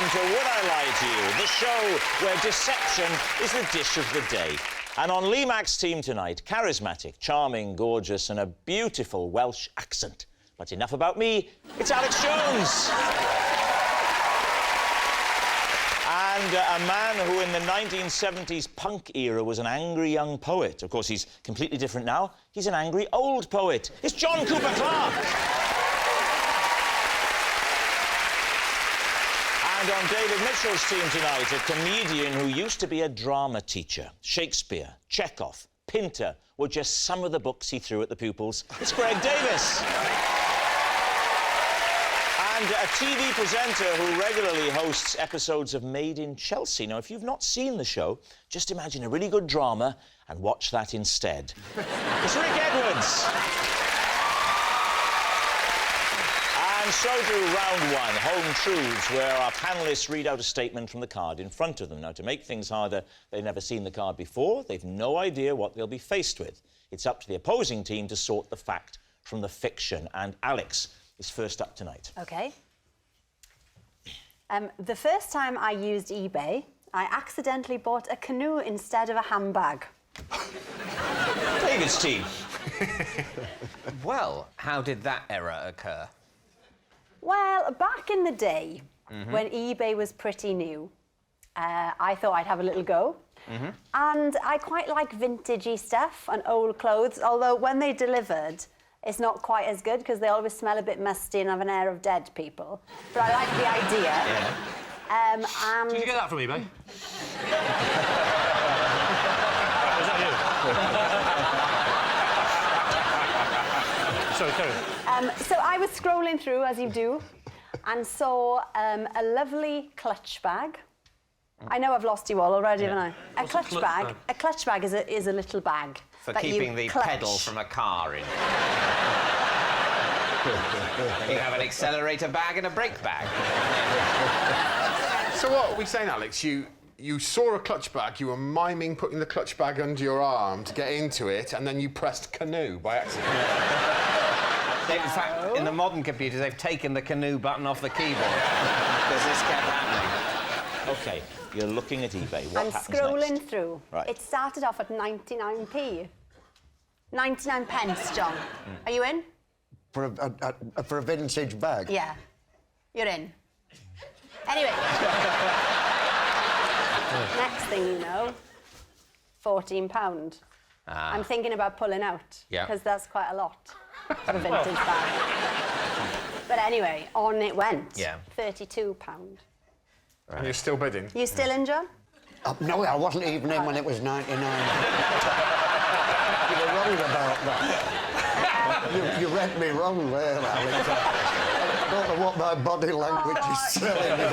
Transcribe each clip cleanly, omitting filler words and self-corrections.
welcome to Would I Lie to You, the show where deception is the dish of the day. And on Lee Mack's team tonight, charismatic, charming, gorgeous, and a beautiful Welsh accent. But enough about me, it's Alex Jones. And a man who in the 1970s punk era was an angry young poet. Of course, he's completely different now. He's an angry old poet. It's John Cooper Clarke. And on David Mitchell's team tonight, a comedian who used to be a drama teacher. Shakespeare, Chekhov, Pinter were just some of the books he threw at the pupils. It's Greg Davis. And a TV presenter who regularly hosts episodes of Made in Chelsea. Now, if you've not seen the show, just imagine a really good drama and watch that instead. It's Rick Edwards. And so to round one, Home Truths, where our panellists read out a statement from the card in front of them. Now, to make things harder, they've never seen the card before. They've no idea what they'll be faced with. It's up to the opposing team to sort the fact from the fiction. And Alex is first up tonight. OK. The first time I used eBay, I accidentally bought a canoe instead of a handbag. David's team. Well, how did that error occur? Well, back in the day, when eBay was pretty new, I thought I'd have a little go. And I quite like vintagey stuff and old clothes, although when they delivered, it's not quite as good because they always smell a bit musty and have an air of dead people. But I like the idea. Yeah. Did you get that from eBay? Was that you? Sorry, carry on. So I was scrolling through, as you do, and saw a lovely clutch bag. I know I've lost you all already, haven't I? A clutch bag. A clutch bag is a little bag. For keeping the pedal from a car in. You have an accelerator bag and a brake bag. So what are we saying, Alex? You saw a clutch bag, you were miming putting the clutch bag under your arm to get into it, and then you pressed canoe by accident. In fact, in the modern computers, they've taken the canoe button off the keyboard because this kept happening. OK, you're looking at eBay. What I'm happens scrolling next? through. Right. It started off at 99p. 99 pence, John. Are you in? For a vintage bag? Yeah. You're in. Anyway. Next thing you know, £14. I'm thinking about pulling out. Yeah. Because that's quite a lot for a vintage bag. But anyway, on it went. Yeah. £32. And you're still bidding? You still in, John? No, I wasn't even in when it was 99. You were wrong about that. You read me wrong there, Alex. I don't know what my body language is telling me.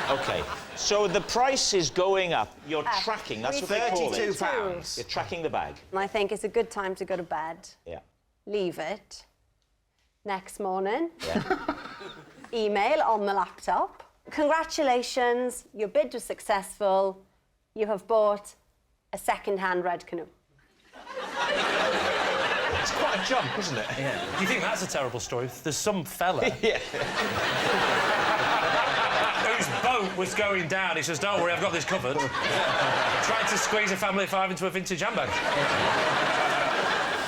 OK, so the price is going up. You're tracking, that's what they call it. £32. You're tracking the bag. And I think it's a good time to go to bed. Yeah. Leave it. Next morning. Yeah. Email on the laptop. Congratulations, your bid was successful. You have bought a second-hand red canoe. It's quite a jump, isn't it? Yeah. You think that's a terrible story? There's some fella whose boat was going down. He says, don't worry, I've got this covered. Tried to squeeze a family of 5 into a vintage handbag.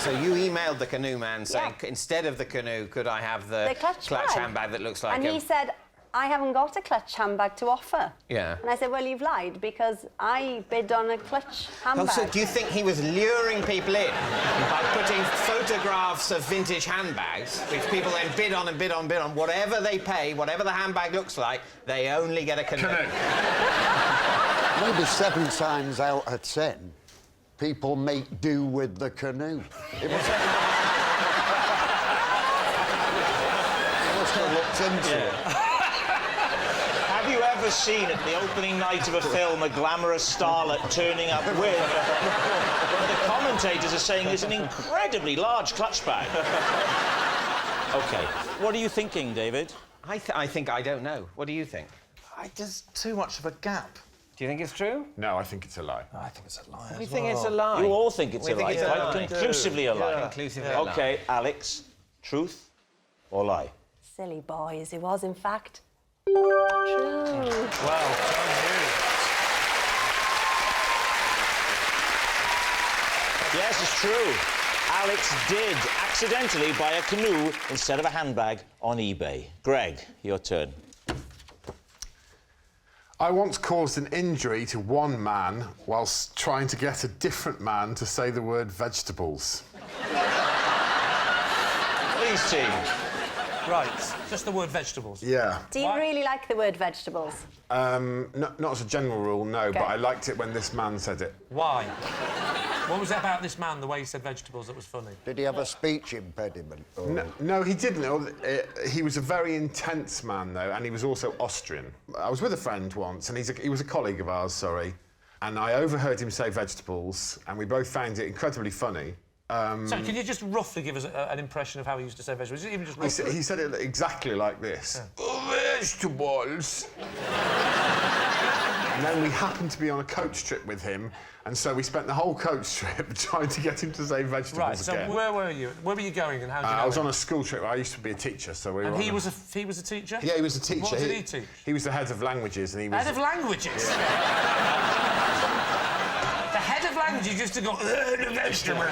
So you emailed the canoe man saying, instead of the canoe, could I have the clutch handbag that looks like And he said, I haven't got a clutch handbag to offer. Yeah. And I said, well, you've lied, because I bid on a clutch handbag. Oh, so do you think he was luring people in by putting photographs of vintage handbags, which people then bid on and bid on, bid on, whatever they pay, whatever the handbag looks like, they only get a canoe? Maybe 7 times out of 10, people make do with the canoe. It must have looked into it. Have you ever seen at the opening night of a film a glamorous starlet turning up with what the commentators are saying is an incredibly large clutch bag? OK, what are you thinking, David? I think I don't know. What do you think? There's too much of a gap. Do you think it's true? No, I think it's a lie. I think it's a lie. We think it's a lie. You all think it's a lie. It's a lie. Conclusively a lie. Conclusively a lie. OK, Alex, truth or lie? Silly boys, it was, in fact, True. Well done, you. Yes, it's true. Alex did accidentally buy a canoe instead of a handbag on eBay. Greg, your turn. I once caused an injury to one man whilst trying to get a different man to say the word vegetables. Please, team. Right, just the word vegetables. Yeah. Do you really like the word vegetables? Not as a general rule, no, Okay. but I liked it when this man said it. Why? What was it about this man, the way he said vegetables, that was funny? Did he have a speech impediment? Or... No, he didn't. He was a very intense man, though, and he was also Austrian. I was with a friend once, and he was a colleague of ours, sorry, and I overheard him say vegetables, and we both found it incredibly funny. So, can you just roughly give us an impression of how he used to say vegetables? Even just He said it exactly like this. Yeah. Vegetables. And then we happened to be on a coach trip with him, and so we spent the whole coach trip trying to get him to say vegetables Right, so again. where were you? Where were you going and how did you know I was him? on a school trip. I used to be a teacher, so we were And on he was a teacher? Yeah, he was a teacher. What did he teach? He was the head of languages, and he was... Head of languages? The head of languages used to go, vegetables.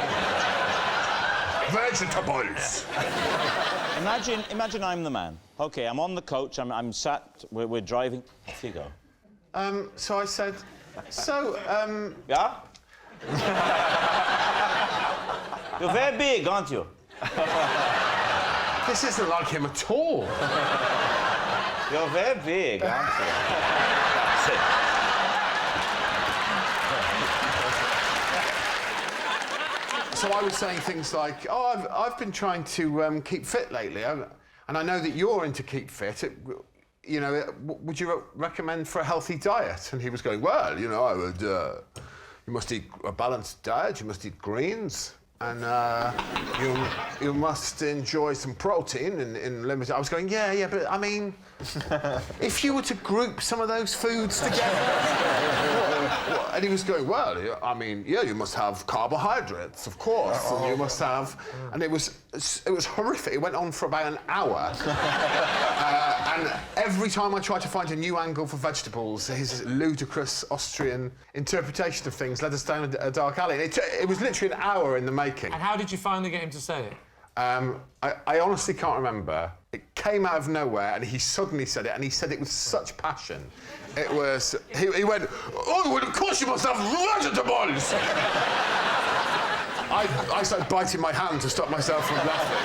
Vegetables! Imagine I'm the man. OK, I'm on the coach, I'm sat, we're driving. Off you go. So I said, Yeah? You're very big, aren't you? this isn't like him at all. You're very big, aren't you? That's it. So I was saying things like, oh, I've been trying to keep fit lately, and I know that you're into keep fit. You know, would you recommend for a healthy diet? And he was going, well, you know, I would... you must eat a balanced diet, you must eat greens, and you must enjoy some protein in limited... I was going, yeah, but I mean, if you were to group some of those foods together... And he was going, well, I mean, yeah, you must have carbohydrates, of course, and you must have... And it was horrific. It went on for about an hour. And every time I tried to find a new angle for vegetables, his ludicrous Austrian interpretation of things led us down a dark alley. It was literally an hour in the making. And how did you finally get him to say it? I honestly can't remember. It came out of nowhere, and he suddenly said it, and he said it with such passion. It was... He went, oh, well, of course you must have vegetables! I started biting my hand to stop myself from laughing.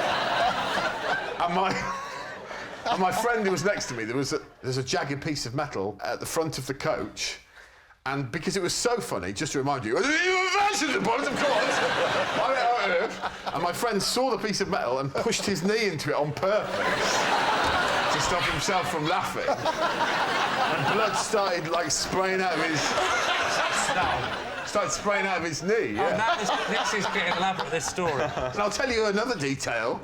And my friend who was next to me, there's a jagged piece of metal at the front of the coach, and because it was so funny, just to remind you, vegetables, of course! And my friend saw the piece of metal and pushed his knee into it on purpose to stop himself from laughing. And blood started, like, spraying out of his... Started spraying out of his knee, yeah. Oh, now this is getting elaborate, this story. And I'll tell you another detail.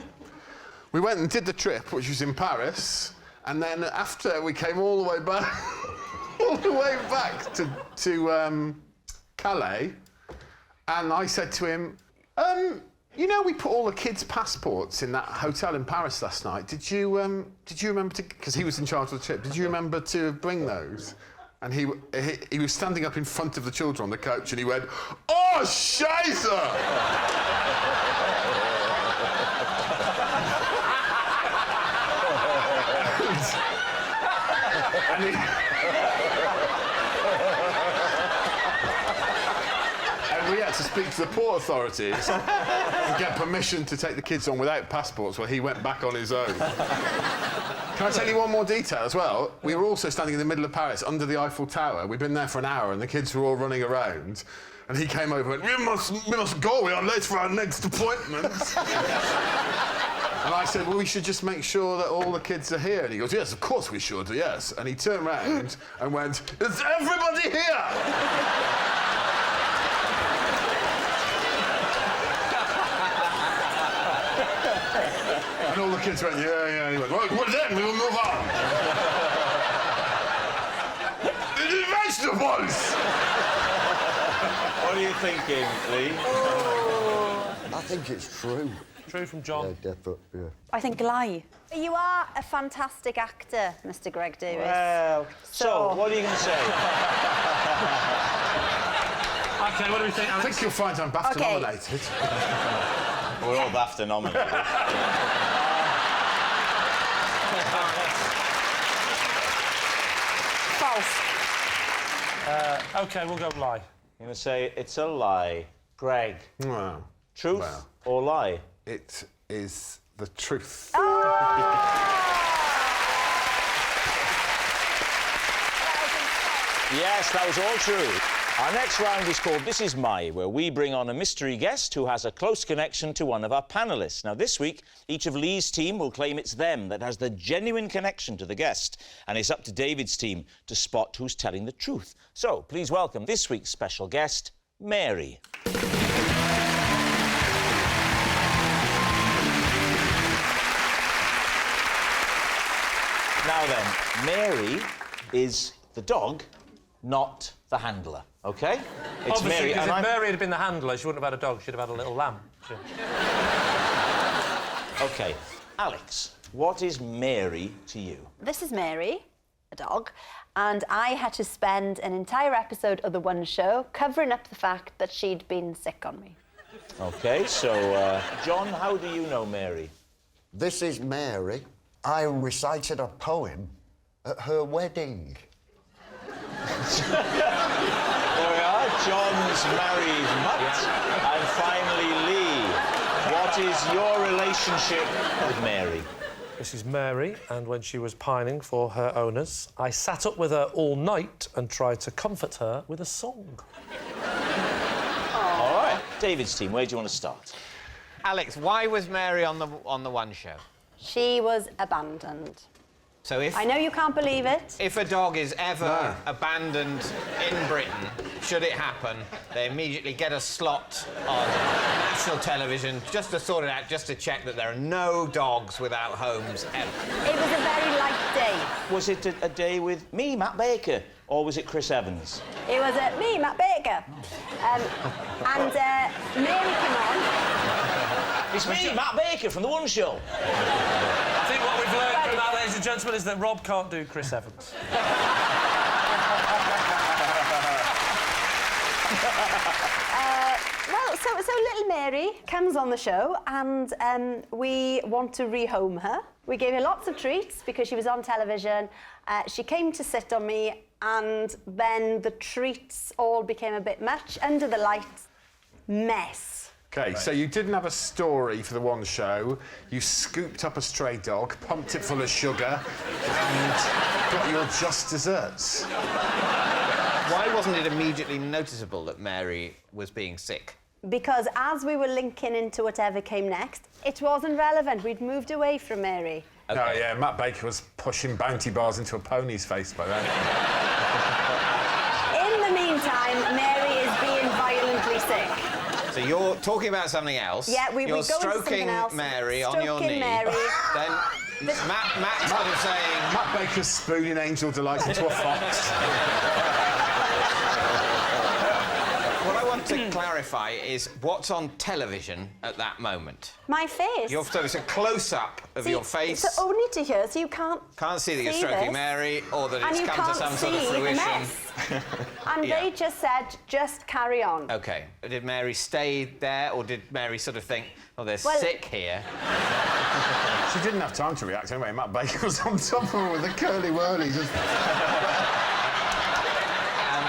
We went and did the trip, which was in Paris, and then after we came all the way back... all the way back to Calais, and I said to him, you know, we put all the kids' passports in that hotel in Paris last night. Did you remember to... Because he was in charge of the trip. Did you remember to bring those? And he was standing up in front of the children on the coach, and he went, oh, Scheiße! And we had to speak to the port authorities and get permission to take the kids on without passports, while he went back on his own. Can I tell you one more detail as well? We were also standing in the middle of Paris, under the Eiffel Tower. We'd been there for an hour, and the kids were all running around. And he came over and went, we must go, we are late for our next appointment. And I said, well, we should just make sure that all the kids are here. And he goes, yes, of course we should, yes. And he turned round and went, is everybody here? And all the kids went, yeah. He went, well, then we will move on. Vegetables! What are you thinking, Lee? I I think it's true. True from John. Yeah, definitely, yeah. I think lie. You are a fantastic actor, Mr. Greg Davis. Well, so what are you going to say? OK, what do we think, I Alex? think you'll find I'm BAFTA Okay. nominated. We're all BAFTA nominated. False. OK, we'll go lie. You're going to say it's a lie. Greg, Well, truth Well. or lie? it is the truth. Yes, that was all true. Our next round is called This Is My, where we bring on a mystery guest who has a close connection to one of our panellists. Now, this week, each of Lee's team will claim it's them that has the genuine connection to the guest, and it's up to David's team to spot who's telling the truth. So, please welcome this week's special guest, Mary. Now then, Mary is the dog, not the handler, OK? It's Obviously, Mary, because and if I'm... Mary had been the handler, she wouldn't have had a dog, she'd have had a little lamb. OK, Alex, what is Mary to you? This is Mary, a dog, and I had to spend an entire episode of The One Show covering up the fact that she'd been sick on me. OK, so, John, how do you know Mary? This is Mary. I recited a poem at her wedding. There we are, John's married Mutt, and finally Lee. What is your relationship with Mary? This is Mary, and when she was pining for her owners, I sat up with her all night and tried to comfort her with a song. All right, David's team, where do you want to start? Alex, why was Mary on the One Show? She was abandoned. So if I know you can't believe it. if a dog is ever abandoned in Britain, should it happen, they immediately get a slot on national television just to sort it out, just to check that there are no dogs without homes ever. It was a very light day. Was it a day with me, Matt Baker, or was it Chris Evans? It was me, Matt Baker. And Mary came on. It's me, Matt Baker, from The One Show. I think what we've learned from that, ladies and gentlemen, is that Rob can't do Chris Evans. Well, so little Mary comes on the show and we want to rehome her. We gave her lots of treats because she was on television. She came to sit on me and then the treats all became a bit much. Under the lights, mess. OK, so you didn't have a story for The One Show. You scooped up a stray dog, pumped it full of sugar, and got your just desserts. Why wasn't it immediately noticeable that Mary was being sick? Because as we were linking into whatever came next, it wasn't relevant. We'd moved away from Mary. Okay. Oh, yeah, Matt Baker was pushing bounty bars into a pony's face by then. In the meantime, Mary is being violently sick. So you're talking about something else. Yeah, we you're go into something stroking else. Mary on your Stroking knee. Mary. Then Matt's sort of saying... Matt Baker's spooning Angel Delight into a fox. What I want to clarify is what's on television at that moment. My face. So it's a close-up of your face. It's only to here, so you can't Can't see that you're stroking this. Mary or that And it's you come to some can't sort of see the fruition. mess. And Yeah. they just said, just carry on. OK. Did Mary stay there or did Mary sort of think, oh, they're Well- sick here? She didn't have time to react anyway. Matt Baker was on top of her with a curly-whirly. Just...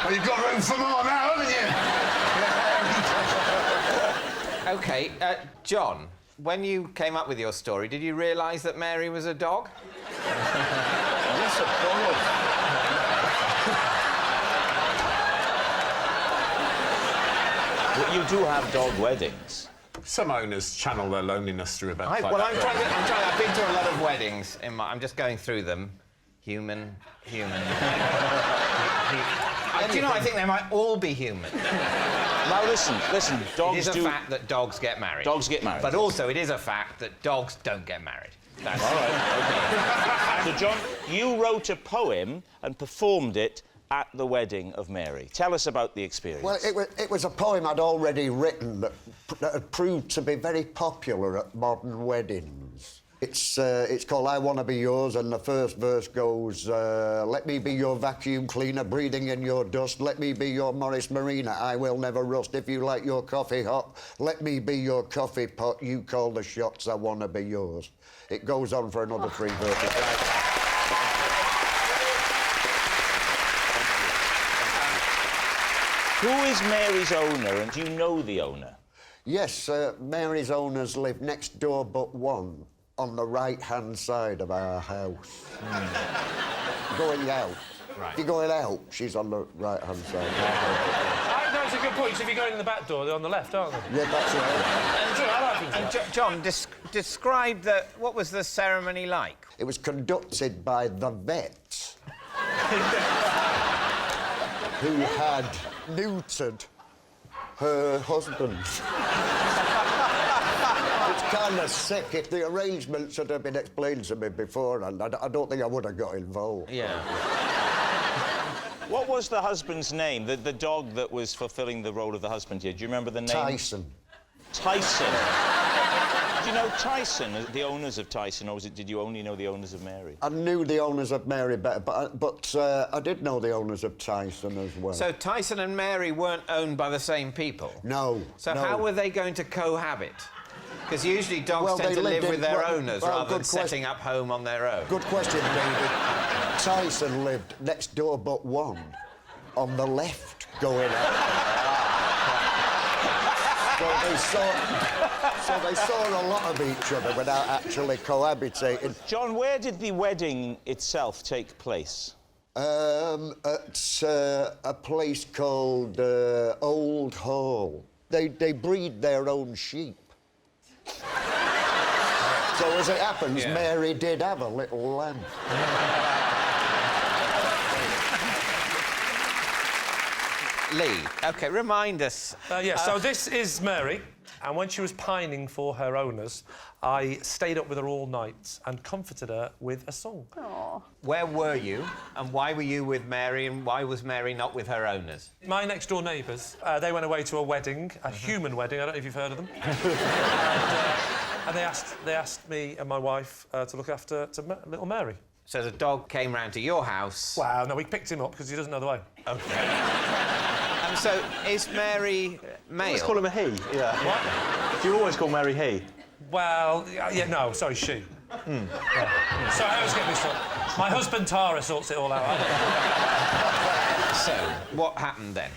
Well, you've got room for more now, haven't you? OK. John, when you came up with your story, did you realise that Mary was a dog? Yes, of course. Well, you do have dog weddings. Some owners channel their loneliness through events like Well, that. I've been to a lot of weddings. I'm just going through them. Human. Do you know, I think they might all be human. Now, listen, dogs It is a do... fact that dogs get married. Dogs get married. But also, it is a fact that dogs don't get married. That's All right, OK. So, John, you wrote a poem and performed it at the wedding of Mary. Tell us about the experience. Well, it was a poem I'd already written that had proved to be very popular at modern weddings. It's called I Wanna Be Yours, and the first verse goes, let me be your vacuum cleaner, breathing in your dust. Let me be your Morris Marina, I will never rust. If you like your coffee hot, let me be your coffee pot. You call the shots, I wanna be yours. It goes on for another 3 verses. Who is Mary's owner, and do you know the owner? Yes, Mary's owners live next door but one, on the right-hand side of our house. Going out. Right. If you're going out, she's on the right-hand side. That's a good point, 'cause if you're going in the back door, they're on the left, aren't they? Yeah, that's right. And John, describe what was the ceremony like? It was conducted by the vet who had neutered her husband. It's kind of sick. If the arrangements had been explained to me beforehand, I don't think I would have got involved. Yeah. What was the husband's name? The dog that was fulfilling the role of the husband here. Do you remember the name? Tyson. Tyson. Do you know Tyson, the owners of Tyson, or did you only know the owners of Mary? I knew the owners of Mary better, but I did know the owners of Tyson as well. So Tyson and Mary weren't owned by the same people? No. So no. how were they going to cohabit? Because usually dogs Well, tend they to live lived with in- their well, owners well, rather than good question. setting up home on their own. Good question, David. Tyson lived next door but one, on the left, going out. So they saw a lot of each other without actually cohabitating. John, where did the wedding itself take place? At a place called Old Hall. They breed their own sheep. So as it happens, Yeah. Mary did have a little lamb. Lee, OK, remind us. So this is Mary, and when she was pining for her owners, I stayed up with her all night and comforted her with a song. Where were you, and why were you with Mary, and why was Mary not with her owners? My next-door neighbours, they went away to a wedding, a human wedding, I don't know if you've heard of them. and they asked me and my wife to look after little Mary. So the dog came round to your house. Well, no, we picked him up because he doesn't know the way. OK. And so, is Mary male? Always call him a he, yeah. What? Do you always call Mary he? Well, yeah, no, sorry, she. Yeah. Sorry, I was getting this up. My husband Tara sorts it all out. So, what happened then?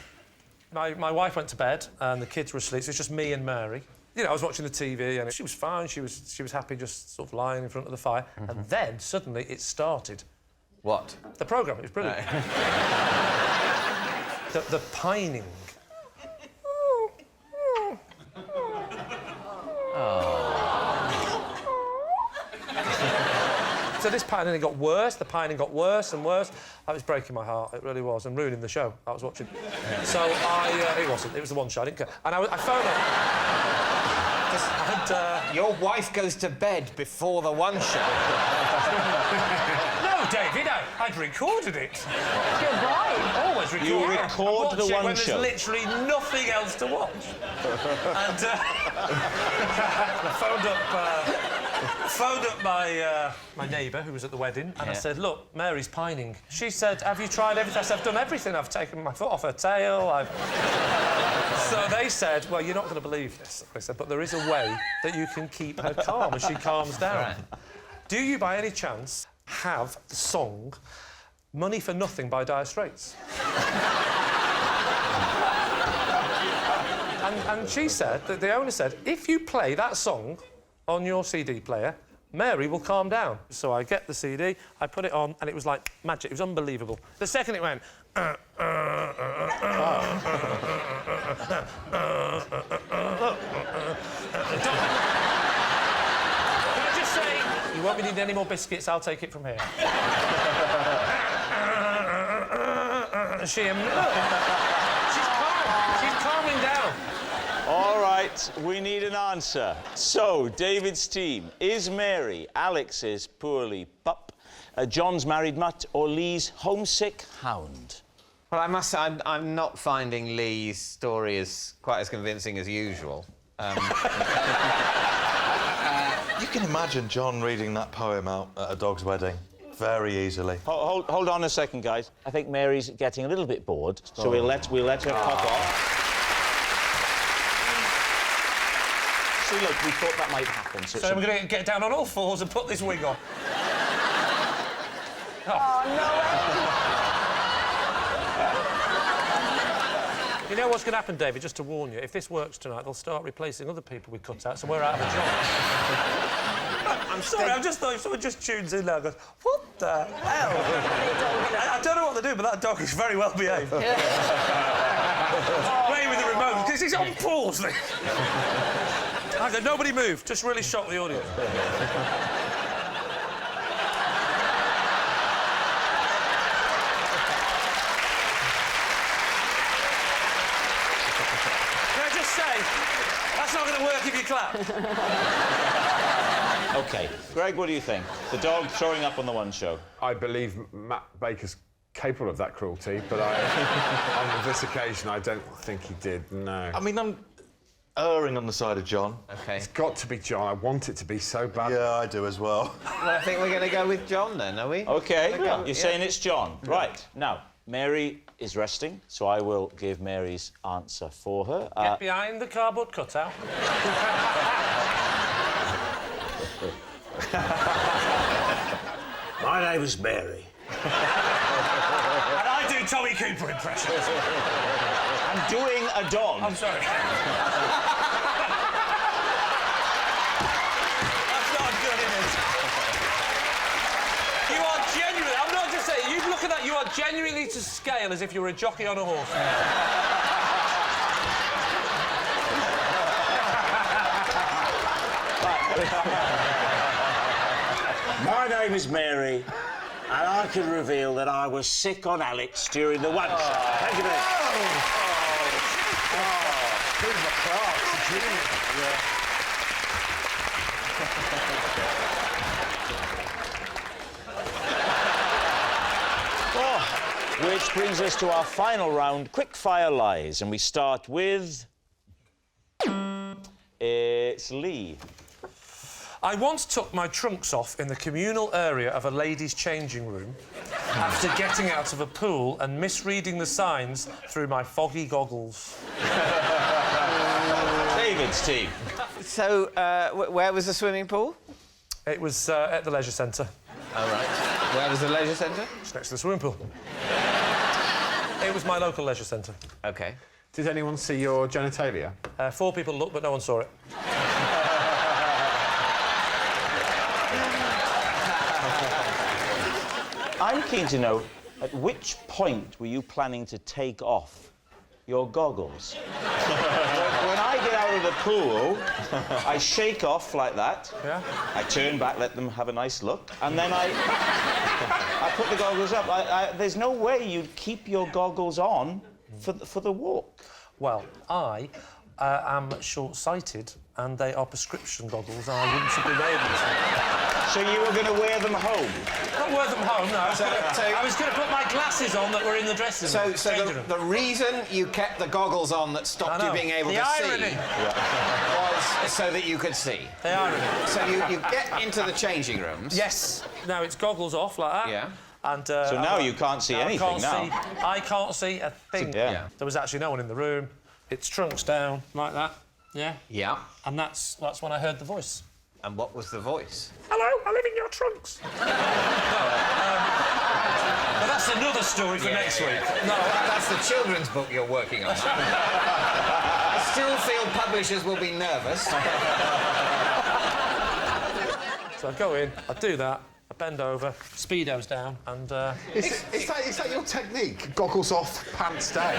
My wife went to bed and the kids were asleep, so it's just me and Mary. You know, I was watching the TV and she was fine, she was happy just sort of lying in front of the fire. And then, suddenly, it started. What? The programme, it was brilliant. The pining. So this pining got worse, the pining got worse and worse. That was breaking my heart, it really was, and ruining the show I was watching. So it wasn't, it was the one show, I didn't care. And I phoned her. And, Your wife goes to bed before the one show. No, David, I'd recorded it. You're right. Always record. You record the one when show. there's literally nothing else to watch. And I phoned up my neighbour who was at the wedding, and I said, "Look, Mary's pining." She said, "Have you tried everything?" I said, "I've done everything. I've taken my foot off her tail. So they said, "Well, you're not going to believe this." I said, "But there is a way that you can keep her calm as she calms down." Right. Do you, by any chance, have the song "Money for Nothing" by Dire Straits? and she said, that the owner said, if you play that song on your CD player, Mary will calm down. So I get the CD, I put it on, and it was like magic. It was unbelievable. The second it went... Can I just say, you won't be needing any more biscuits, I'll take it from here. She's calm. She's calming down. All right, we need an answer. So, David's team, is Mary Alex's poorly pup, John's married mutt, or Lee's homesick hound? Well, I must say, I'm not finding Lee's story as quite as convincing as usual. You can imagine John reading that poem out at a dog's wedding very easily. Hold on a second, guys. I think Mary's getting a little bit bored, so we'll let her pop off. See, look, we thought that might happen. So we're going to get down on all fours and put this wig on. Oh, no way. You know what's going to happen, David, just to warn you, if this works tonight, they'll start replacing other people with cutouts, so we're out of a job. I'm sorry, I just thought if someone just tunes in now and goes, what the hell? I don't know what they do, but that dog is very well behaved. Playing with the remote, because he's on pause. I said, nobody move, just really shock the audience. Can I just say, that's not going to work if you clap. OK. Greg, what do you think? The dog showing up on the One Show. I believe Matt Baker's capable of that cruelty, but on this occasion, I don't think he did, no. I mean, I'm erring on the side of John. OK. It's got to be John. I want it to be so bad. Yeah, I do as well. Well, I think we're going to go with John then, are we? OK, you're saying it's John. Right. Now, Mary is resting, so I will give Mary's answer for her. Get behind the cardboard cutout. My name is Mary. And I do Tommy Cooper impressions. I'm doing a dog. I'm sorry. That's not good, is it? You are genuinely... I'm not just saying... You look at that, you are genuinely to scale as if you were a jockey on a horse. My name is Mary, and I can reveal that I was sick on Alex during the One Show. Thank you very much. Which brings us to our final round, quick-fire lies, and we start with... It's Lee. I once took my trunks off in the communal area of a ladies' changing room after getting out of a pool and misreading the signs through my foggy goggles. David's team. So, where was the swimming pool? It was at the leisure centre. All right. Where was the leisure centre? It's next to the swimming pool. It was my local leisure centre. OK. Did anyone see your genitalia? 4 people looked, but no one saw it. I'm keen to know, at which point were you planning to take off your goggles? When I get out of the pool, I shake off like that. Yeah? I turn back, let them have a nice look, and then I put the goggles up. There's no way you'd keep your goggles on for the walk. Well, I am short-sighted, and they are prescription goggles, and I wouldn't have been able to. So you were going to wear them home? Not wear them home, no. So I was going to put my glasses on that were in the dressing room. So the reason you kept the goggles on that stopped you being able to see was so that you could see. The irony. So you get into the changing rooms. Yes. Now it's goggles off like that. Yeah. And, so now you can't see anything now. I can't see a thing. Yeah. There was actually no one in the room. It's trunks down like that. Yeah. Yeah. And that's when I heard the voice. And what was the voice? Hello, I live in your trunks. But that's another story for next week. No, that's the children's book you're working on. I still feel publishers will be nervous. So I go in, I do that, I bend over, speedo's down, and... Is that your technique? Goggles off, pants down?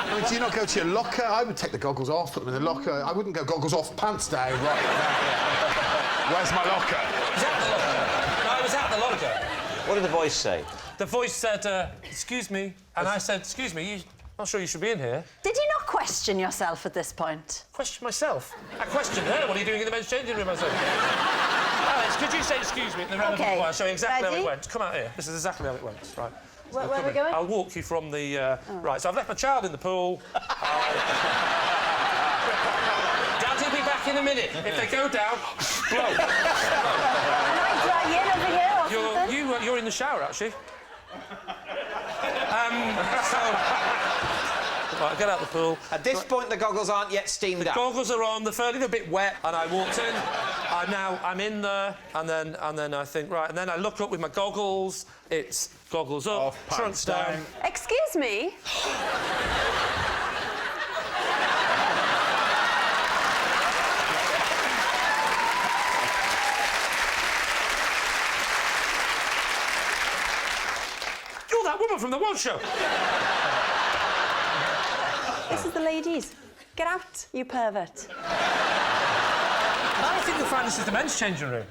I mean, do you not go to your locker? I would take the goggles off, put them in the locker. I wouldn't go goggles off, pants down, right now. Where's my locker? Was at the locker. No, I was at the locker. What did the voice say? The voice said, excuse me, and I said, excuse me, I'm not sure you should be in here. Did you not question yourself at this point? Question myself? I questioned her. What are you doing in the men's changing room? I said, Alex, could you say excuse me in the relevant way? I'll show you exactly how it went. Come out here. This is exactly how it went. Right. Where are we going? I'll walk you from the... Right, so I've left my child in the pool. Dad'll be back in a minute. If they go down, blow. Can I dry in over here or something? You're in the shower, actually. Right, get out the pool. At this point, the goggles aren't yet steamed up. The goggles are on, they're a bit wet, and I walked in. I'm in there, and then I think, right, and then I look up with my goggles. It's goggles up, Off, trunks down. Excuse me? You're that woman from the One Show. This is the ladies. Get out, you pervert. I think you'll find this is the men's changing room.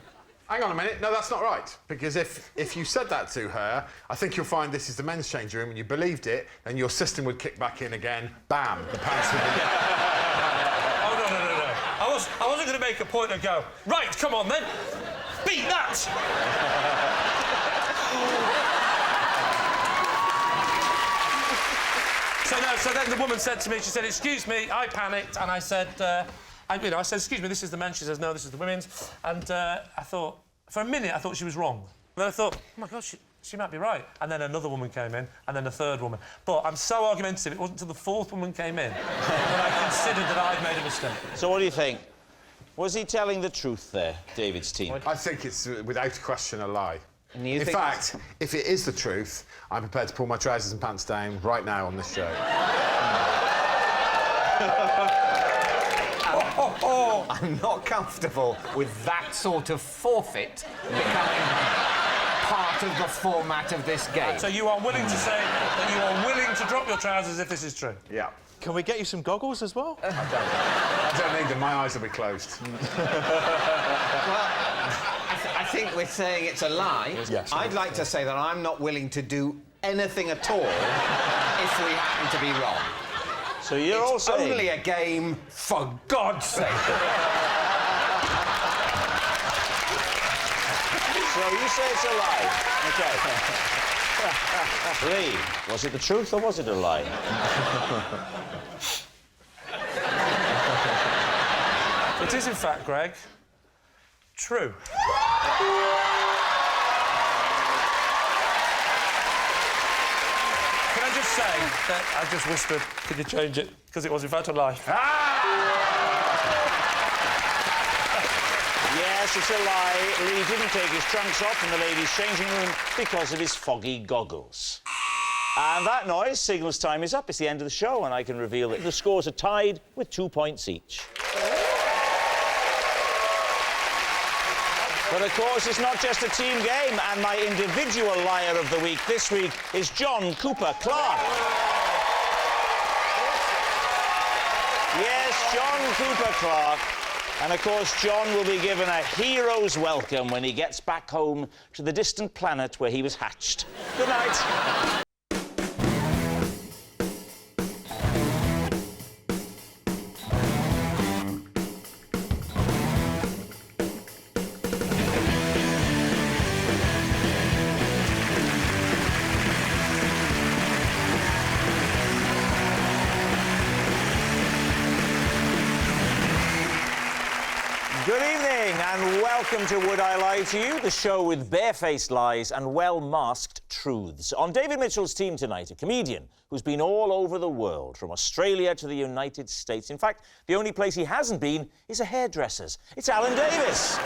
Hang on a minute. No, that's not right. Because if you said that to her, I think you'll find this is the men's change room and you believed it, then your system would kick back in again. Bam, the pants would be... Oh, no. I wasn't going to make a point and go, right, come on then. Beat that! So then the woman said to me, she said, excuse me, I panicked, and I said, I said, excuse me, this is the men's. She says, no, this is the women's. And I thought, for a minute, I thought she was wrong. Then I thought, oh, my God, she might be right. And then another woman came in, and then a third woman. But I'm so argumentative, it wasn't until the fourth woman came in that I considered that I'd made a mistake. So what do you think? Was he telling the truth there, David's team? I think it's, without question, a lie. In fact, if it is the truth, I'm prepared to pull my trousers and pants down right now on this show. I'm not comfortable with that sort of forfeit becoming part of the format of this game. So you are willing to say that you are willing to drop your trousers if this is true? Yeah. Can we get you some goggles as well? I don't need them. My eyes will be closed. Well, I think we're saying it's a lie. Yes. I'd like to say that I'm not willing to do anything at all if we happen to be wrong. So you're It's all saying... only a game, for God's sake. So you say it's a lie. OK. Lee, was it the truth or was it a lie? It is, in fact, Greg, true. Can I just say that I just whispered, could you change it? Because it was, in fact, a lie. Yes, it's a lie. Lee didn't take his trunks off in the ladies' changing room because of his foggy goggles. And that noise signals time is up. It's the end of the show, and I can reveal that the scores are tied with 2 points each. But, of course, it's not just a team game, and my individual liar of the week this week is John Cooper Clark. Yes, John Cooper Clark. And, of course, John will be given a hero's welcome when he gets back home to the distant planet where he was hatched. Good night. Good evening and welcome to Would I Lie to You, the show with barefaced lies and well-masked truths. On David Mitchell's team tonight, a comedian who's been all over the world, from Australia to the United States. In fact, the only place he hasn't been is a hairdresser's. It's Alan Davis.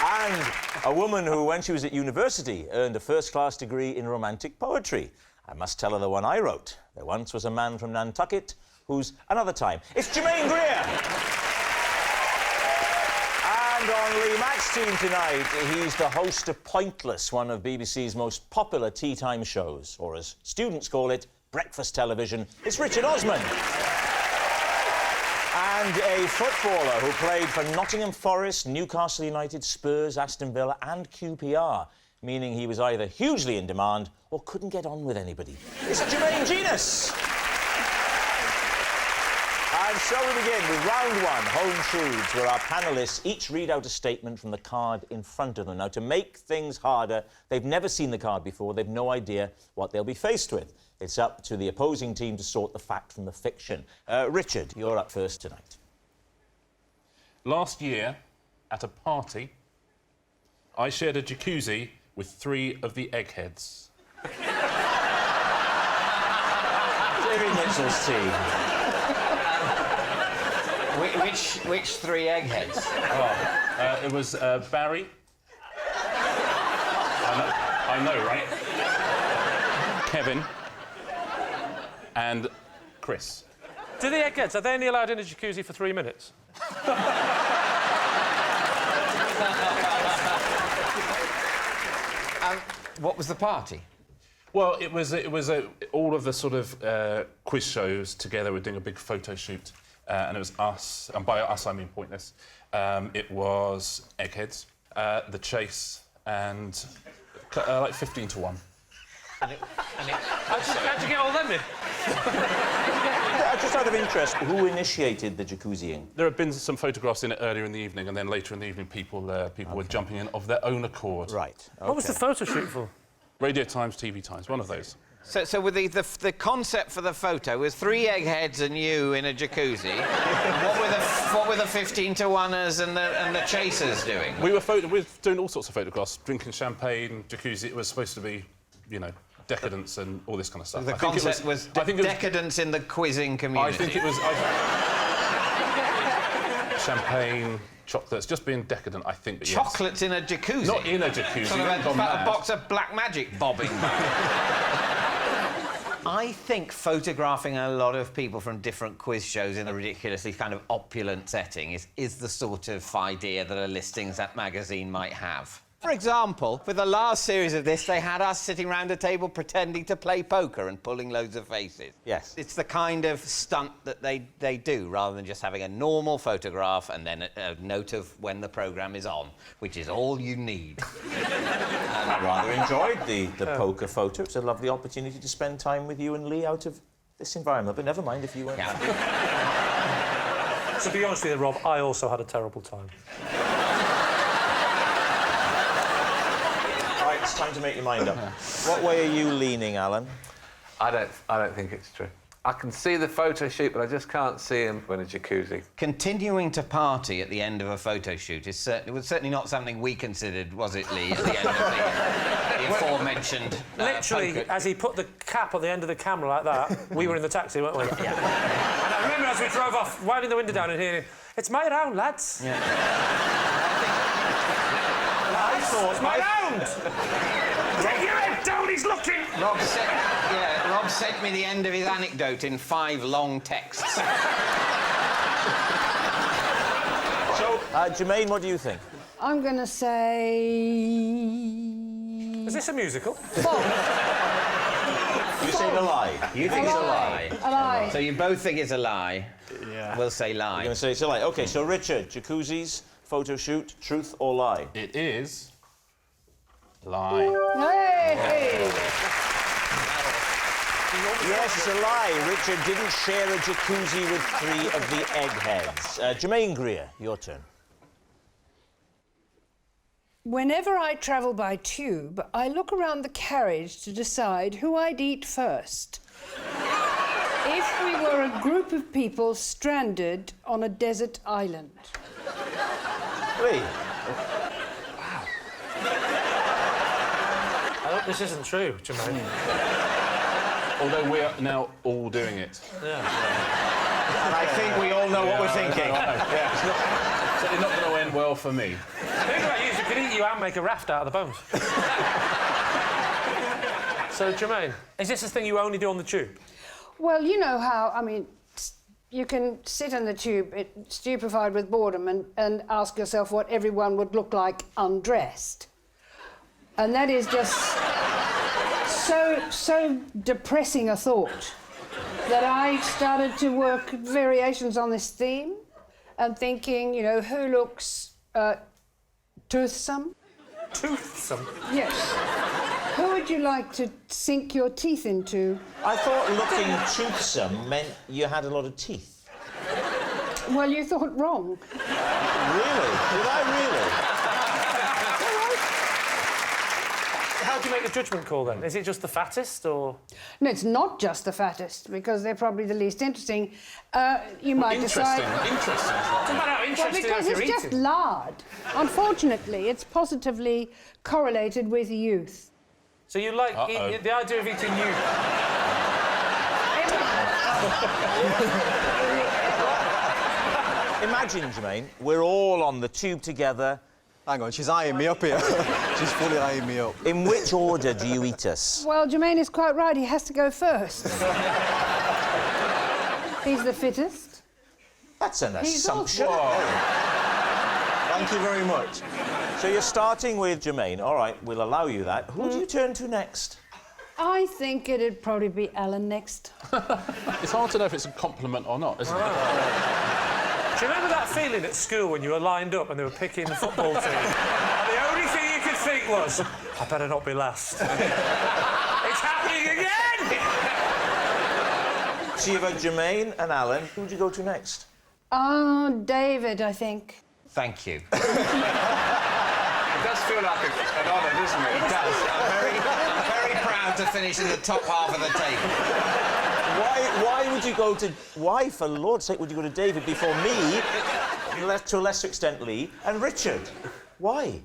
And a woman who, when she was at university, earned a first-class degree in romantic poetry. I must tell her the one I wrote. There once was a man from Nantucket who's another time. It's Jermaine Greer. And on Lee Mack's team tonight, he's the host of Pointless, one of BBC's most popular tea time shows, or as students call it, breakfast television. It's Richard Osman. And a footballer who played for Nottingham Forest, Newcastle United, Spurs, Aston Villa and QPR, meaning he was either hugely in demand or couldn't get on with anybody. It's Jermaine Genus. And so we begin with round one, Home Truths, where our panellists each read out a statement from the card in front of them. Now, to make things harder, they've never seen the card before, they've no idea what they'll be faced with. It's up to the opposing team to sort the fact from the fiction. Richard, you're up first tonight. Last year, at a party, I shared a jacuzzi with 3 of the eggheads. David Mitchell's team. Which 3 eggheads? It was Barry. I know, right? Kevin. And Chris. Do the eggheads, are they only allowed in a jacuzzi for 3 minutes? What was the party? Well, it was all of the sort of quiz shows together. We're doing a big photo shoot, and it was us, and by us I mean Pointless. It was Eggheads, The Chase, and like 15 to 1. How'd you get all them in? Just out of interest, who initiated the jacuzziing? There had been some photographs in it earlier in the evening, and then later in the evening, people were jumping in of their own accord. Right. Okay. What was the photo shoot for? Radio Times, TV Times, one of those. So with the concept for the photo was 3 eggheads and you in a jacuzzi. what were the 15 to 1ers and the chasers doing? We were doing all sorts of photographs, drinking champagne, jacuzzi. It was supposed to be, you know, decadence and all this kind of stuff. The concept was decadence in the quizzing community. I think it was champagne, chocolates, just being decadent. I think. Yes. Chocolates in a jacuzzi. Not in a jacuzzi. Sort of a box of black magic bobbing back. I think photographing a lot of people from different quiz shows in a ridiculously kind of opulent setting is the sort of idea that a listings at magazine might have. For example, for the last series of this, they had us sitting round a table pretending to play poker and pulling loads of faces. Yes. It's the kind of stunt that they do, rather than just having a normal photograph and then a note of when the programme is on, which is all you need. I rather enjoyed the poker photo. It's a lovely opportunity to spend time with you and Lee out of this environment, but never mind if you weren't happy. To be honest with you, Rob, I also had a terrible time. It's time to make your mind up. What way are you leaning, Alan? I don't think it's true. I can see the photo shoot, but I just can't see him in a jacuzzi. Continuing to party at the end of a photo shoot was certainly not something we considered, was it, Lee, at the end of the aforementioned Literally, poker. as he put the cap on the end of the camera like that, we were in the taxi, weren't we? Yeah. And I remember as we drove off, winding the window down and hearing, "It's my round, lads." Yeah. I thought, "It's my round!" Take your head down, he's looking! Rob sent me the end of his anecdote in 5 long texts. So, Jermaine, what do you think? I'm going to say... Is this a musical? You say a lie. You think it's a lie. A lie. So you both think it's a lie? Yeah. We'll say lie. You're going to say it's a lie. OK, so Richard, jacuzzis, photo shoot, truth or lie? It is lie. Hey! Yes, it's a lie. Richard didn't share a jacuzzi with 3 of the eggheads. Jermaine Greer, your turn. Whenever I travel by tube, I look around the carriage to decide who I'd eat first. If we were a group of people stranded on a desert island. Lee. I hope this isn't true, Jermaine. Although we are now all doing it. Yeah. And I think we all know what we're thinking. It's certainly not going to end well for me. The thing about you is you could eat you and make a raft out of the bones. So, Jermaine, is this a thing you only do on the tube? Well, you know how, I mean, you can sit in the tube stupefied with boredom and ask yourself what everyone would look like undressed. And that is just so depressing a thought that I started to work variations on this theme and thinking, you know, who looks toothsome? Toothsome? Yes. Who would you like to sink your teeth into? I thought looking toothsome meant you had a lot of teeth. Well, you thought wrong. Really? Did I really? How do you make the judgment call, then? Is it just the fattest, or...? No, it's not just the fattest, because they're probably the least interesting. You might decide... Interesting. Doesn't matter how Well, interesting because if you're it's just eating. lard. Unfortunately, it's positively correlated with youth. So you like the idea of eating you? Imagine, Jermaine, we're all on the tube together. Hang on, she's eyeing me up here. She's fully eyeing me up. In which order do you eat us? Well, Jermaine is quite right. He has to go first. He's the fittest. That's an He's assumption. Thank you very much. So you're starting with Jermaine. All right, we'll allow you that. Who do you turn to next? I think it'd probably be Alan next. It's hard to know if it's a compliment or not, isn't it? Do you remember that feeling at school when you were lined up and they were picking the football team? And the only thing you could think was, I better not be last. It's happening again! So you've had Jermaine and Alan. Who would you go to next? Oh, David, I think. Thank you. It does feel like an honour, doesn't it? It does. I'm very proud to finish in the top half of the table. Why would you go to... Why, for Lord's sake, would you go to David before me, to a lesser extent Lee, and Richard? Why?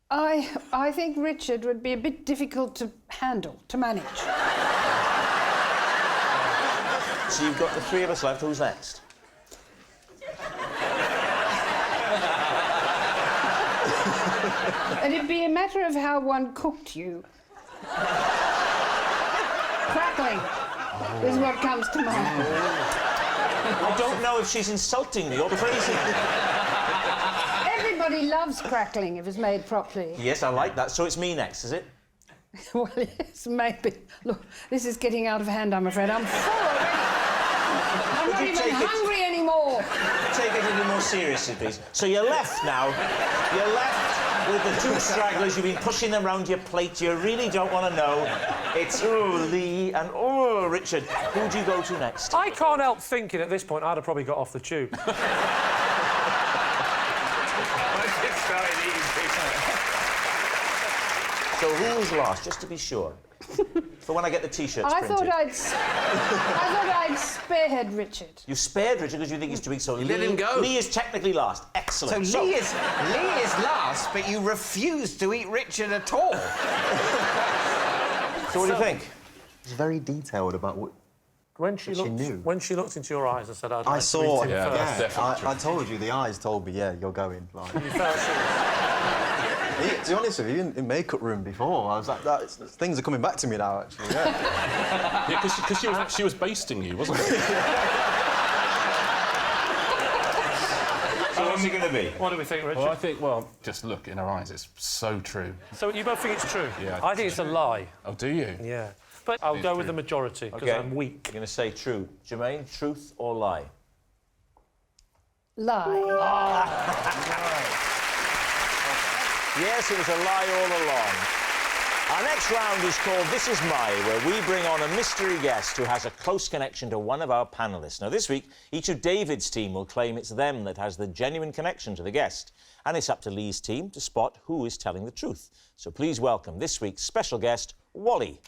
I think Richard would be a bit difficult to handle, to manage. So you've got the three of us left. Who's next? And it'd be a matter of how one cooked you. Crackling is what comes to mind. I don't know if she's insulting me or praising me. Everybody loves crackling if it's made properly. Yes, I like that. So it's me next, is it? Well, yes, maybe. Look, this is getting out of hand, I'm afraid. I'm full already. I'm not even hungry anymore. Take it a little more seriously, please. So you're left now. You're left with the two stragglers. You've been pushing them round your plate. You really don't want to know. It's, Lee and, Richard. Who do you go to next? I can't help thinking at this point I'd have probably got off the tube. So who's last, just to be sure? For when I get the T-shirts I printed. thought I'd spared Richard. You spared Richard because you think he's doing so. You let him go. Lee is technically last. Excellent. So Lee is last, but you refuse to eat Richard at all. So what do you think? She's very detailed about what When she looked into your eyes and said, I'd like saw. to eat him Yeah, first. that's definitely true. I told you, the eyes told me, yeah, you're going. Like. You felt sure. To be honest with you, in makeup room before, I was like, things are coming back to me now, actually, yeah. Yeah, because she was basting you, wasn't she? So what's it going to be? What do we think, Richard? Well, I think, just look in her eyes, it's so true. So you both think it's true? Yeah, I think it's a lie. Oh, do you? Yeah. But I'll go with the majority, because I'm weak. You're going to say true. Jermaine, truth or lie? Lie. Yes, it was a lie all along. Our next round is called This Is My, where we bring on a mystery guest who has a close connection to one of our panellists. Now, this week, each of David's team will claim it's them that has the genuine connection to the guest. And it's up to Lee's team to spot who is telling the truth. So please welcome this week's special guest, Wally.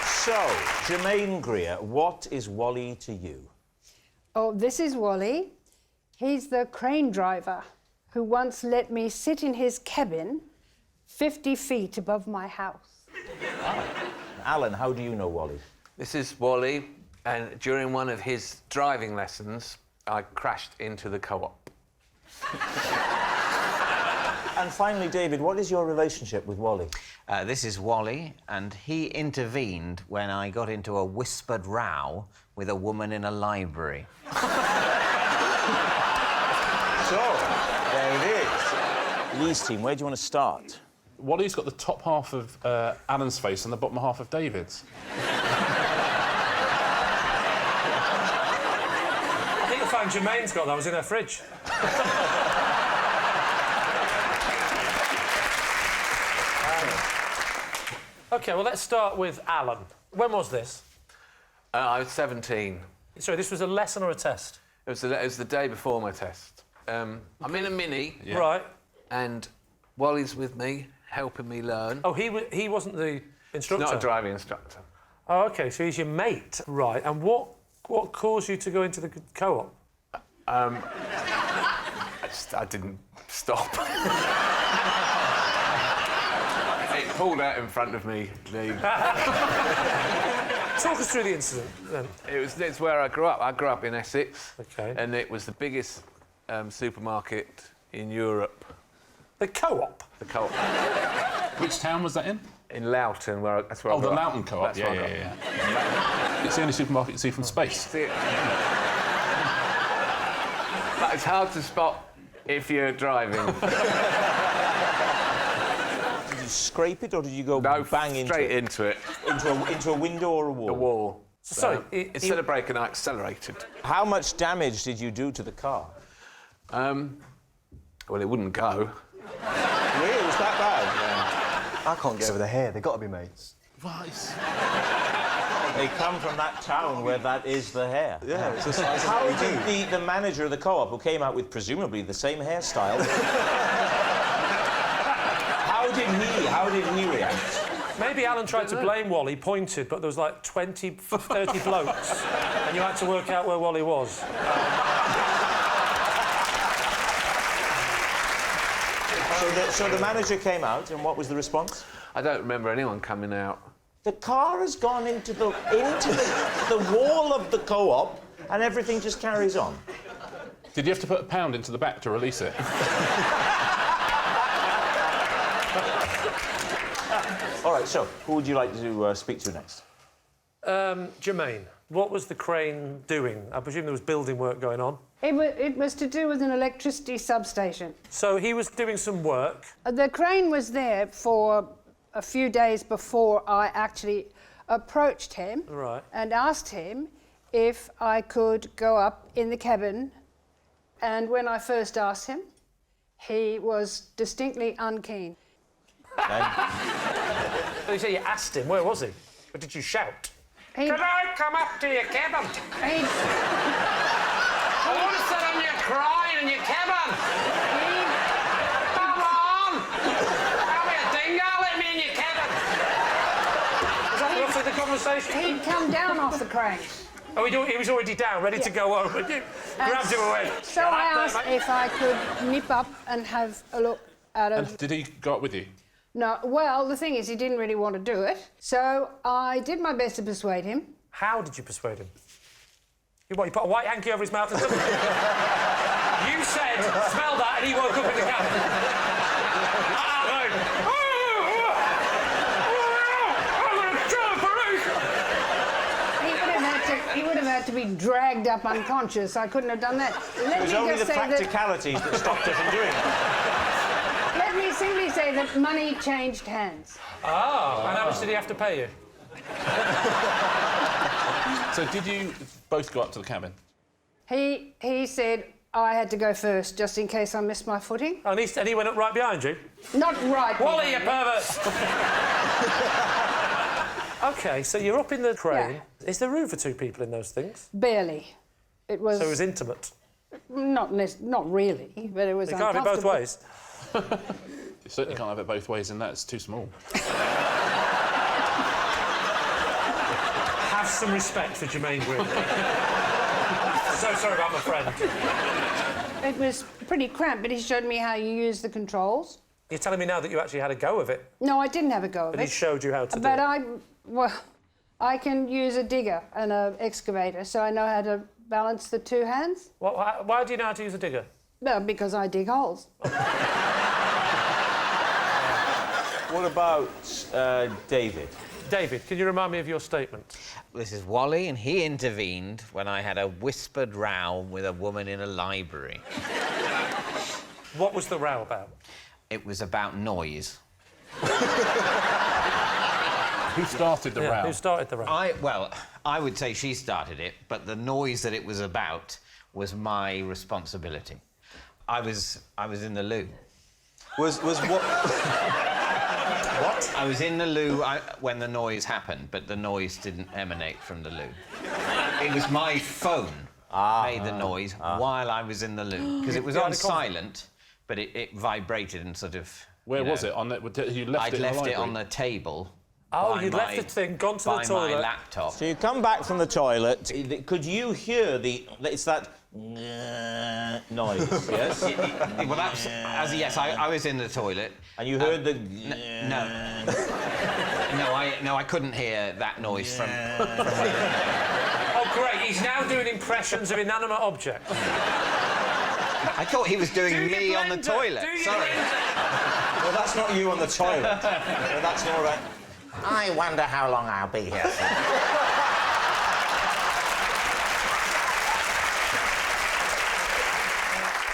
So, Jermaine Greer, what is Wally to you? Oh, this is Wally. He's the crane driver who once let me sit in his cabin 50 feet above my house. Alan, how do you know Wally? This is Wally, and during one of his driving lessons, I crashed into the co-op. And finally, David, what is your relationship with Wally? This is Wally, and he intervened when I got into a whispered row with a woman in a library. So, there it is. Lee's team, where do you want to start? Wally's got the top half of Alan's face and the bottom half of David's. I think the phone Jermaine's got that was in her fridge. OK, well, let's start with Alan. When was this? I was 17. Sorry, this was a lesson or a test? It was the day before my test. I'm in a Mini. Yeah. Right. And Wally's with me, helping me learn. Oh, he wasn't the instructor? He's not a driving instructor. Oh, OK, so he's your mate. Right, and what caused you to go into the co-op? I didn't stop. It pulled out in front of me. Talk us through the incident, then. It's where I grew up. I grew up in Essex. OK. And it was the biggest supermarket in Europe. The co-op? The co-op. Which town was that in? In Loughton, that's where I Oh, grew the up. Loughton Co-op. That's where I grew up. Yeah. It's the only supermarket you see from space. But it's hard to spot if you're driving. Did you scrape it or did you go bang straight into it? Into a window or a wall? A wall. Sorry, instead of braking, I accelerated. How much damage did you do to the car? Well, it wouldn't go. Really? It was that bad? I can't get over the hair. They've got to be mates. Right. They come from that town where that is the hair. Yeah, it's the size of How what we did the manager of the co-op, who came out with presumably the same hairstyle, how did he react? Maybe Alan tried to blame Wally, pointed, but there was like 20, 30 blokes, and you had to work out where Wally was. So the manager came out, and what was the response? I don't remember anyone coming out. The car has gone into the wall of the co-op, and everything just carries on. Did you have to put £1 into the back to release it? All right, so who would you like to speak to next? Jermaine, what was the crane doing? I presume there was building work going on. It was to do with an electricity substation. So he was doing some work. The crane was there for a few days before I actually approached him and asked him if I could go up in the cabin. And when I first asked him, he was distinctly unkeen. You say you asked him, where was he? Or did you shout? Can I come up to your cabin? I want to sit on your crane in your cabin. Come on! Come here, dingo, let me in your cabin. Was that roughly the conversation? He'd come down off the crane. Oh, he was already down, ready to go over. You grabbed him away. So I asked if I could nip up and have a look at him. And did he go up with you? No, well, the thing is, he didn't really want to do it. So I did my best to persuade him. How did you persuade him? You put a white hanky over his mouth and something? You said, smell that, and he woke up in the cabin. He would have had to be dragged up unconscious. I couldn't have done that. It was only the practicalities that stopped her from doing it. Let me simply say that money changed hands. Ah, and how much did he have to pay you? So did you both go up to the cabin? He said I had to go first, just in case I missed my footing. And he went up right behind you? Not right Wally, you behind pervert! OK, so you're up in the crane. Yeah. Is there room for two people in those things? Barely. It was... So it was intimate? Not really, but it was You can't have it both ways. You certainly can't have it both ways, and that's too small. Have some respect for Jermaine Green. So sorry about my friend. It was pretty cramped, but he showed me how you use the controls. You're telling me now that you actually had a go of it? No, I didn't have a go of it. But he showed you how to do but it? I can use a digger and an excavator, so I know how to balance the two hands. Why do you know how to use a digger? Well, because I dig holes. What about David? David, can you remind me of your statement? This is Wally, and he intervened when I had a whispered row with a woman in a library. What was the row about? It was about noise. Who started the row? Who started the row? I would say she started it, but the noise that it was about was my responsibility. I was in the loo. Was what? What? I was in the loo when the noise happened, but the noise didn't emanate from the loo. It was my phone made the noise while I was in the loo. Because it was on silent, but it vibrated and sort of... Where was it? On the, you left I'd it left it on the table. Oh, you'd left the thing, gone to the toilet. By my laptop. So you come back from the toilet. Could you hear the... It's that... noise, yes? Well, that's... yes, I was in the toilet. And you heard the... No. No, I couldn't hear that noise from... Oh, great, he's now doing impressions of inanimate objects. I thought he was doing me on the toilet. Sorry. Well, that's not you on the toilet. No, that's more like... I wonder how long I'll be here.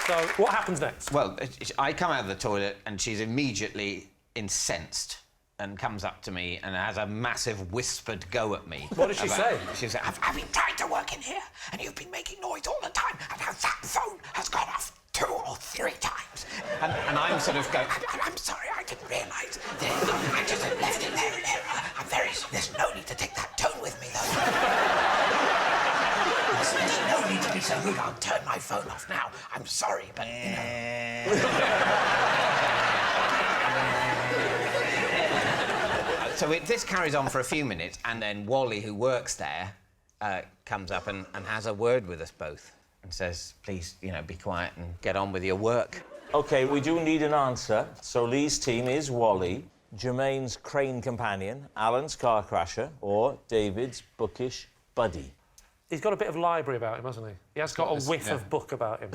So, what happens next? Well, I come out of the toilet and she's immediately incensed and comes up to me and has a massive whispered go at me. What did she say? She said, I've been trying to work in here and you've been making noise all the time and that phone has gone off 2 or 3 times. And I'm sort of going, I'm sorry, I didn't realise. I just left it there in error. There's no need to take that tone with me, though. There's no need to be so rude. I'll turn my phone off now. I'm sorry, but, you know... So this carries on for a few minutes, and then Wally, who works there, comes up and has a word with us both and says, please, you know, be quiet and get on with your work. OK, we do need an answer. So Lee's team is Wally, Jermaine's crane companion, Alan's car crasher, or David's bookish buddy. He's got a bit of library about him, hasn't he? He has got a whiff of book about him.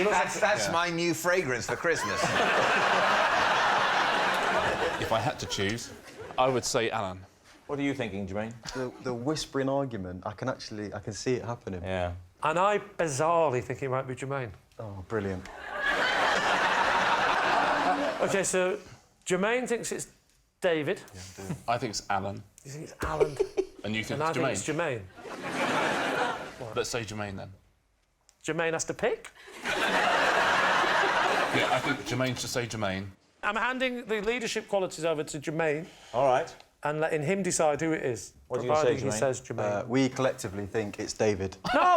That's my new fragrance for Christmas. If I had to choose, I would say Alan. What are you thinking, Jermaine? The whispering argument, I can see it happening. Yeah. And I bizarrely think it might be Jermaine. Oh, brilliant. OK, so Jermaine thinks it's David. Yeah, I do. I think it's Alan. You think it's Alan? And you think and it's I Jermaine? think it's Jermaine. Let's say Jermaine, then. Jermaine has to pick? Yeah, I think Jermaine should say Jermaine. I'm handing the leadership qualities over to Jermaine. All right. And letting him decide who it is. What do you say, Jermaine? He says Jermaine. We collectively think it's David. No! No,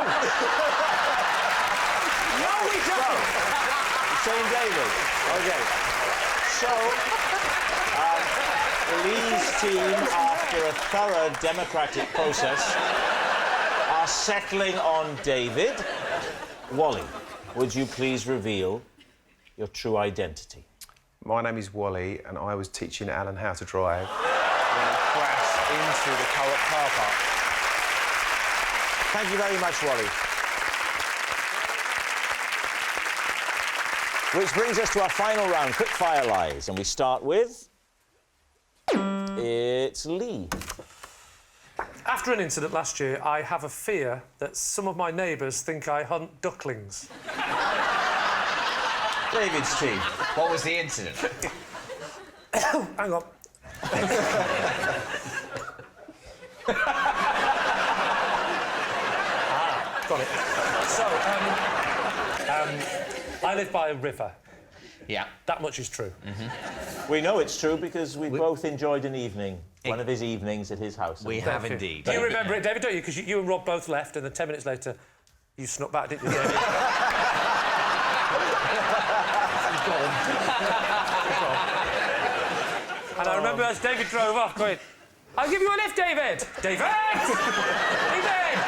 we don't! You're saying David? OK. So, Lee's team, after a thorough democratic process, are settling on David. Wally, would you please reveal your true identity? My name is Wally, and I was teaching Alan how to drive when he crashed into the co-op car park. Thank you very much, Wally. Which brings us to our final round, quick fire lies, and we start with... It's Lee. After an incident last year, I have a fear that some of my neighbours think I hunt ducklings. David's team. What was the incident? Hang on. Got it. So, I live by a river. Yeah. That much is true. We know it's true because we both enjoyed an evening, one of his evenings at his house. We have indeed. Do you remember it, David, don't you? Because you and Rob both left, and then 10 minutes later, you snuck back, didn't you? And I remember as David drove off going, I'll give you a lift, David! David! David!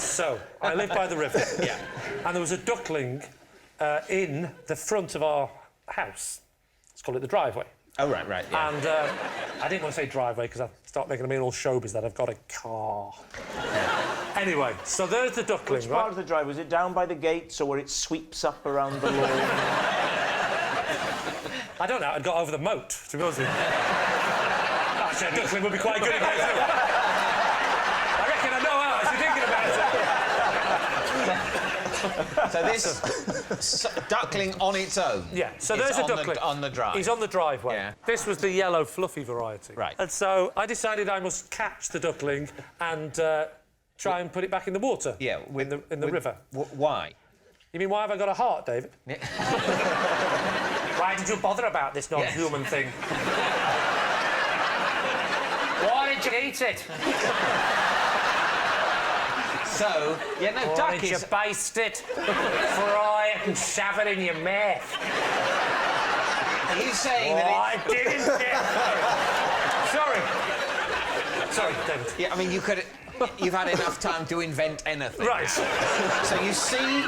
So, I live by the river. Yeah. And there was a duckling in the front of our house. Let's call it the driveway. Oh, right, yeah. And I didn't want to say driveway because I start making them all showbiz that I've got a car. Anyway, so there's the duckling, Which right? part of the drive? Was it down by the gate, so where it sweeps up around the lawn? I don't know, I'd got over the moat, to be honest with you. Actually, a duckling would be quite good at going through. I reckon I know how, as you're thinking about it. So this duckling on its own. Yeah, so there's a duckling. On the drive. He's on the driveway. Yeah. This was the yellow, fluffy variety. Right. And so I decided I must catch the duckling and try and put it back in the water. Yeah. In the river. Why? You mean, why have I got a heart, David? Yeah. Why Why did you bother about this non-human thing? Why did you eat it? So, yeah, no, Why duck did is... you baste it, fry it and shove it in your mouth? Are you saying that I didn't Sorry, David. Yeah, I mean, you've had enough time to invent anything. Right. So you see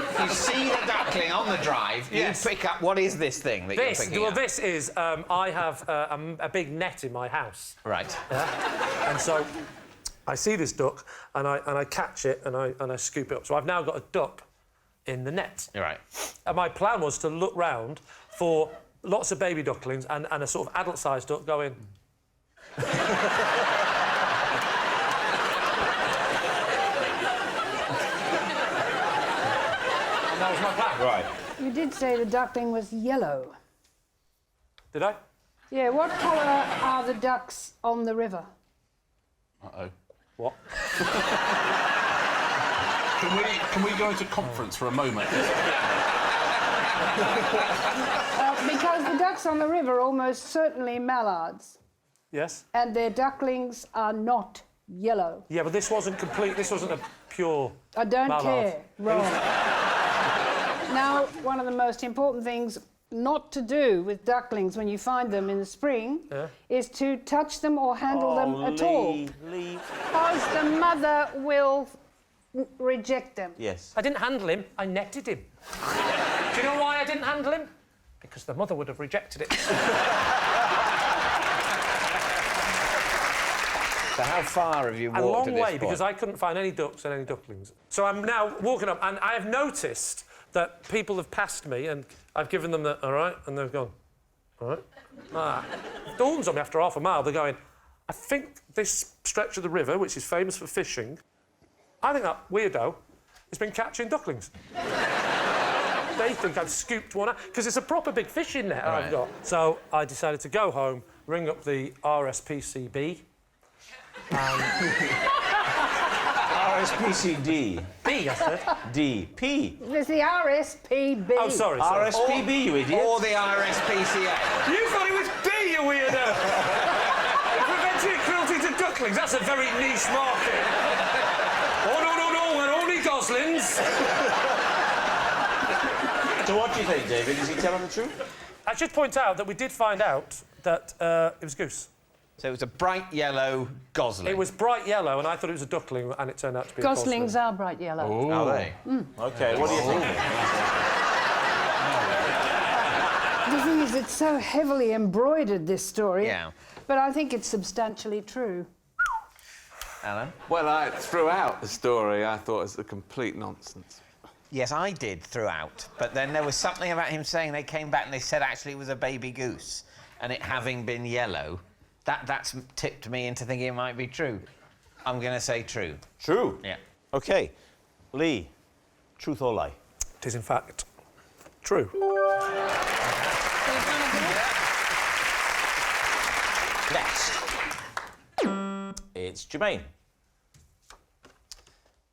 the duckling on the drive. Yes. You pick up. What is this thing that you're picking up? This is. I have a big net in my house. Right. Yeah? And so I see this duck and I catch it and I scoop it up. So I've now got a duck in the net. You're right. And my plan was to look round for lots of baby ducklings and a sort of adult-sized duck going. That was my plan. Right. You did say the duckling was yellow. Did I? Yeah, what colour are the ducks on the river? Uh-oh. What? Can we go into conference for a moment? Because the ducks on the river are almost certainly mallards. Yes? And their ducklings are not yellow. Yeah, but this wasn't complete. This wasn't a pure. I don't mallard. care. Wrong. Now, one of the most important things not to do with ducklings when you find them in the spring is to touch them or handle them at all. Leave. Because the mother will reject them. Yes. I didn't handle him, I netted him. Do you know why I didn't handle him? Because the mother would have rejected it. So how far have you walked A long at this way, point? because I couldn't find any ducks and any ducklings. So I'm now walking up, and I have noticed that people have passed me, and I've given them the, all right, and they've gone, all right. It dawns on me after half a mile, they're going, I think this stretch of the river, which is famous for fishing, I think that weirdo has been catching ducklings. They think I've scooped one out, because it's a proper big fishing net I've got. So I decided to go home, ring up the RSPCB. RSPCD. B, I said. D. P. There's the RSPB. Oh, sorry. RSPB, you idiot. Or the RSPCA. You thought it was B, you weirdo! Preventing cruelty to ducklings, that's a very niche market. Oh, no, we're only goslings. So what do you think, David? Is he telling the truth? I should point out that we did find out that it was goose. So it was a bright yellow gosling. It was bright yellow, and I thought it was a duckling, and it turned out to be Goslings a gosling. are bright yellow. Oh. Are they? OK, what do you think? The thing is, it's so heavily embroidered, this story. Yeah. But I think it's substantially true. Alan? Well, throughout the story, I thought it was a complete nonsense. Yes, I did throughout. But then there was something about him saying they came back and they said actually it was a baby goose. And it having been yellow, that's tipped me into thinking it might be true. I'm going to say true. True? Yeah. OK. Lee, truth or lie? It is, in fact, true. Next. It's Jermaine.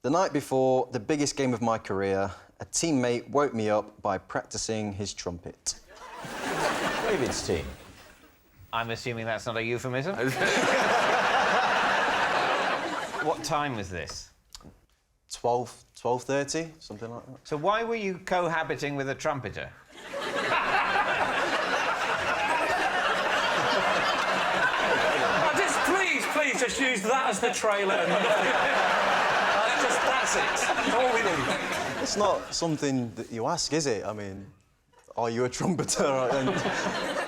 The night before the biggest game of my career, a teammate woke me up by practicing his trumpet. David's team. I'm assuming that's not a euphemism. What time was this? 12:30, something like that. So why were you cohabiting with a trumpeter? Please just use that as the trailer and nothing. That's it. That's all we need. It's not something that you ask, is it? I mean, are you a trumpeter? And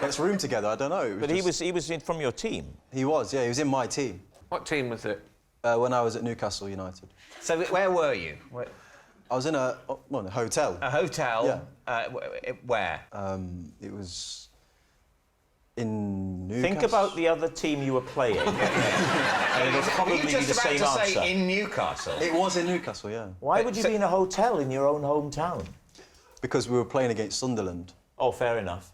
let's room together. I don't know. But he was from your team. He was, yeah. He was in my team. What team was it? When I was at Newcastle United. So where were you? I was in a hotel. A hotel? Yeah. Where? It was in Newcastle. Think about the other team you were playing. And it'll probably be the same answer. Say in Newcastle? It was in Newcastle, yeah. Why would you be in a hotel in your own hometown? Because we were playing against Sunderland. Oh, fair enough.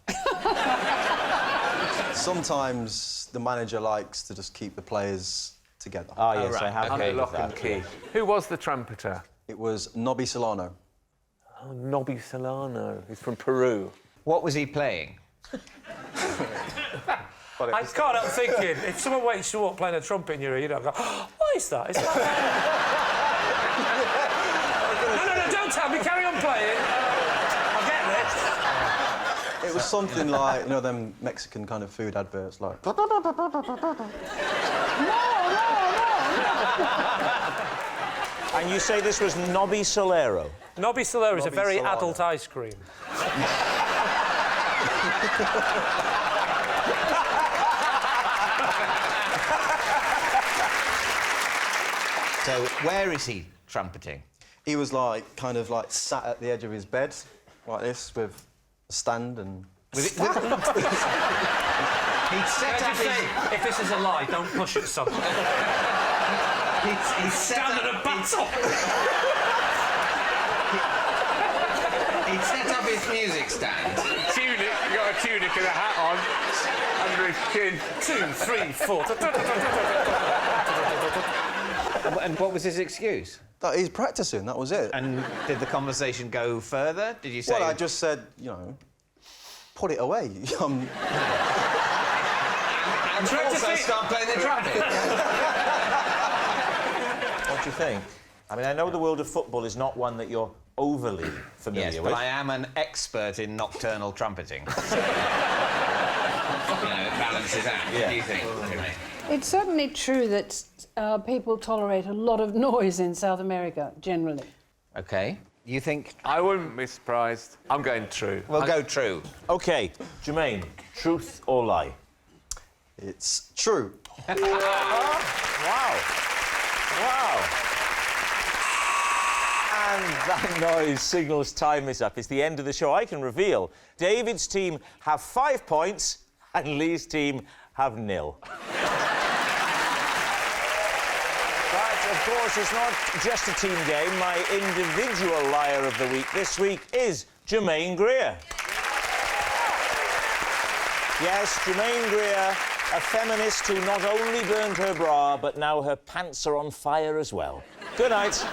Sometimes the manager likes to just keep the players together. Ah, yes, I have Under heard of lock that. and key. Who was the trumpeter? It was Nobby Solano. Oh, Nobby Solano. He's from Peru. What was he playing? I can't help thinking, if someone waits you up playing a trumpet in your ear, you don't go, oh, what is that? Is that... No, don't tell me, carry on playing. I'll get this. It was something like, you know, them Mexican kind of food adverts, like... And you say this was Nobby Solero? Nobby Solero is a very adult ice cream. So, where is he trumpeting? He was like, kind of like sat at the edge of his bed, like this, with a stand and... He'd set up his... If this is a lie, don't push it, son. He'd stand at a battle. He'd set up his music stand. Tunic, you got a tunic and a hat on, under his chin. 2, 3, 4. And what was his excuse? That he's practising, that was it. And did the conversation go further? Did you say... Well, I just said, you know, put it away. And also start playing the trumpet. What do you think? I mean, I know the world of football is not one that you're overly familiar yes, with. but I am an expert in nocturnal trumpeting. So, you know, it balances out. Yeah. What do you think? It's certainly true that people tolerate a lot of noise in South America, generally. OK. You think... I wouldn't be surprised. I'm going true. We'll go true. OK, Jermaine, truth or lie? It's true. Wow. And that noise signals time is up. It's the end of the show. I can reveal David's team have 5 points and Lee's team have 0. But, of course, it's not just a team game. My individual liar of the week this week is Jermaine Greer. Yes, Jermaine Greer, a feminist who not only burned her bra, but now her pants are on fire as well. Good night.